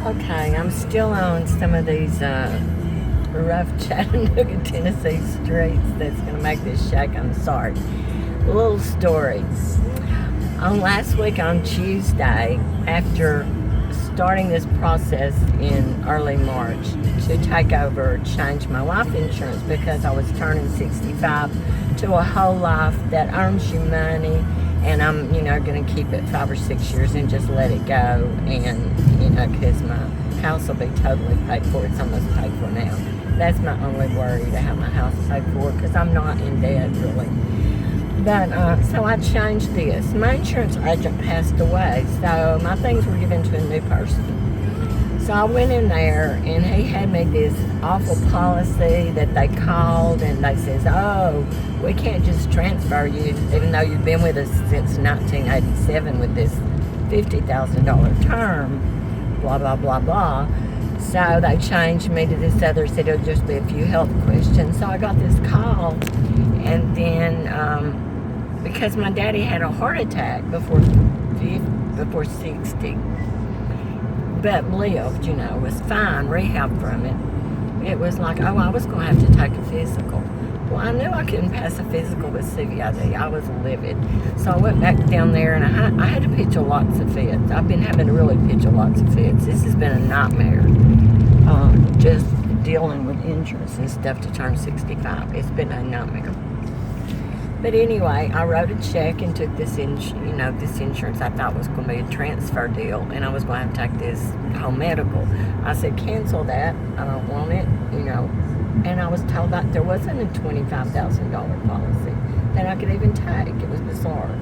Okay, I'm still on some of these rough Chattanooga, Tennessee streets that's going to make this shake. I'm sorry. A little story. On last week on Tuesday, after starting this process in early March to take over, change my life insurance because I was turning 65 to a whole life that earns you money, and I'm, going to keep it 5 or 6 years and just let it go, and, because my house will be totally paid for. It's almost paid for now. That's my only worry, to have my house paid for, because I'm not in debt, really. But, so I changed this. My insurance agent passed away, so my things were given to a new person. So I went in there, and he had me this awful policy that they called, and they says, oh, we can't just transfer you, even though you've been with us since 1987 with this $50,000 term, blah, blah, blah, blah. So they changed me to this other, said it'll just be a few health questions. So I got this call, and then because my daddy had a heart attack before 60, but lived, was fine, rehab from it. It was like, oh, I was going to have to take a physical. Well, I knew I couldn't pass a physical with CVID. I was livid. So I went back down there, and I had to pitch lots of fits. I've been having to really pitch lots of fits. This has been a nightmare, just dealing with insurance and stuff to turn 65. It's been a nightmare. But anyway, I wrote a check and took this insurance I thought was going to be a transfer deal, and I was going to take this home medical. I said, cancel that. I don't want it, And I was told that there wasn't a $25,000 policy that I could even take. It was bizarre.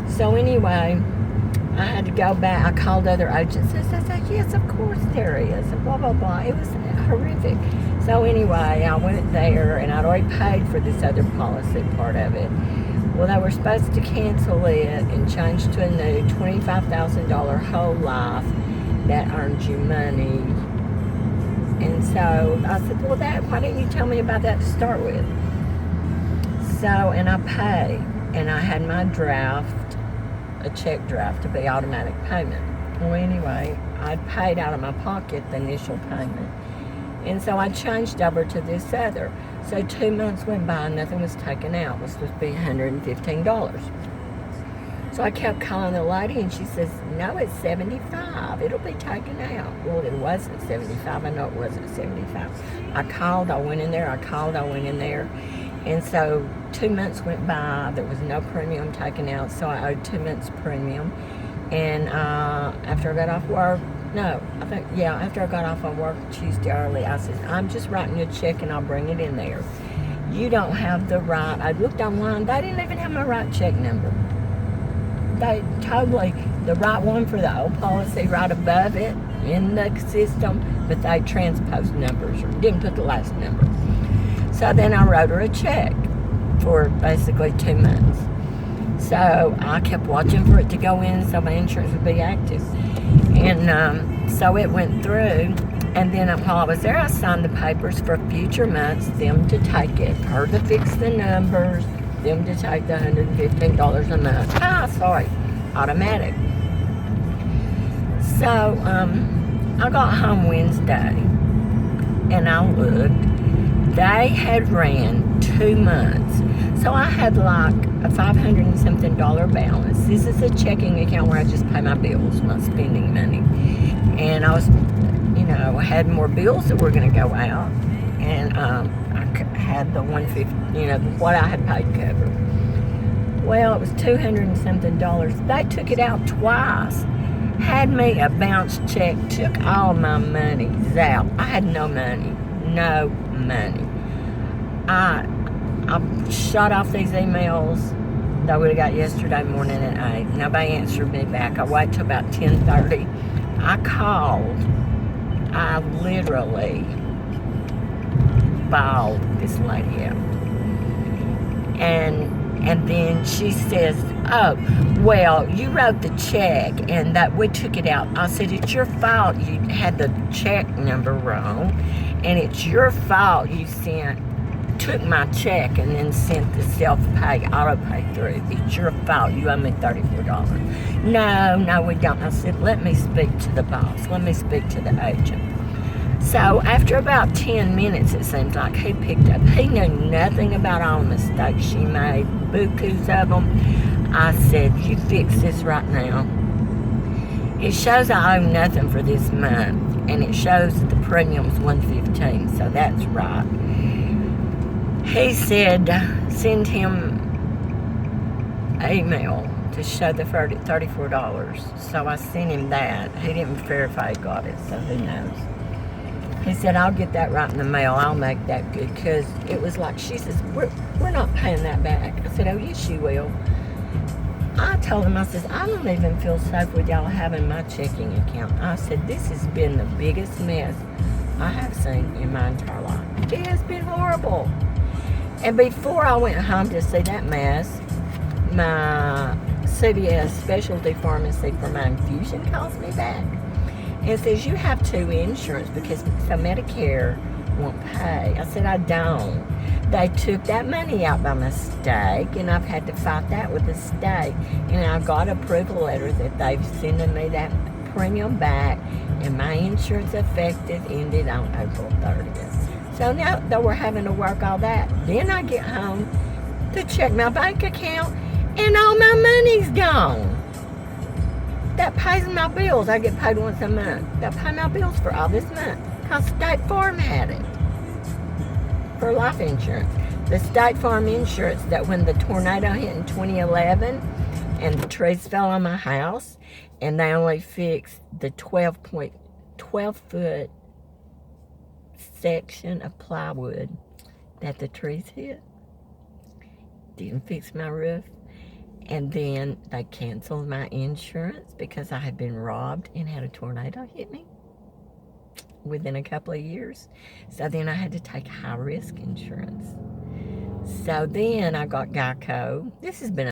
So anyway, I had to go back. I called other agencies. I said, yes, of course there is, and blah, blah, blah. It was horrific. So anyway, I went there, and I'd already paid for this other policy part of it. Well, they were supposed to cancel it and change to a new $25,000 whole life that earns you money. And so I said, well, why didn't you tell me about that to start with? So, and I pay, and I had my draft, a check draft, to be automatic payment. Well, anyway, I'd paid out of my pocket the initial payment. And so I changed over to this other. So 2 months went by, nothing was taken out. It was supposed to be $115. So I kept calling the lady, and she says, no, it's $75. It'll be taken out. Well, it wasn't $75. I know it wasn't $75. I called, I went in there, And so 2 months went by. There was no premium taken out, so I owed 2 months premium. And after I got off work, after I got off on work Tuesday early, I said, I'm just writing you a check and I'll bring it in there. You don't have the right. I looked online. They didn't even have my right check number. They totally, the right one for the old policy right above it in the system, but they transposed numbers or didn't put the last number. So then I wrote her a check for basically 2 months. So I kept watching for it to go in so my insurance would be active. And so it went through, and then while I was there, I signed the papers for future months, them to take it, her to fix the numbers, them to take the $115 a month. Automatic. So I got home Wednesday, and I looked. They had ran 2 months. So I had like a $500 and something balance. This is a checking account where I just pay my bills, not spending money. And I was, I had more bills that were going to go out. And I had the $150, what I had paid covered. Well, it was $200 and something. They took it out twice. Had me a bounce check, took all my money out. I had no money. No money. I shut off these emails that I would have got yesterday morning at 8. Nobody answered me back. I waited till about 10:30. I called. I literally bawled this lady out. And then she says, oh, well, you wrote the check and that we took it out. I said, it's your fault you had the check number wrong, and it's your fault you sent took my check and then sent the self-pay, auto-pay through. It's your fault. You owe me $34. No, we don't. I said, let me speak to the boss. Let me speak to the agent. So after about 10 minutes, it seems like, he picked up. He knew nothing about all the mistakes she made, bukus of them. I said, you fix this right now. It shows I owe nothing for this month, and it shows that the premium's $115, so that's right. He said, send him an email to show the $34. So I sent him that. He didn't verify he got it, so who knows. He said, I'll get that right in the mail. I'll make that good, because it was like, she says, we're not paying that back. I said, oh, yes, you will. I told him, I says, I don't even feel safe with y'all having my checking account. I said, this has been the biggest mess I have seen in my entire life. It has been horrible. And before I went home to see that mess, my CVS specialty pharmacy for my infusion calls me back and says, you have two insurance because so Medicare won't pay. I said, I don't. They took that money out by mistake, and I've had to fight that with the state. And I got approval letter that they've sending me that premium back, and my insurance effective ended on April 30th. So now that we're having to work all that, then I get home to check my bank account, and all my money's gone. That pays my bills. I get paid once a month. That pay my bills for all this month, because State Farm had it for life insurance. The State Farm insurance that when the tornado hit in 2011 and the trees fell on my house and they only fixed the 12-foot section of plywood that the trees hit. Didn't fix my roof. And then they canceled my insurance because I had been robbed and had a tornado hit me within a couple of years. So then I had to take high risk insurance. So then I got Geico. This has been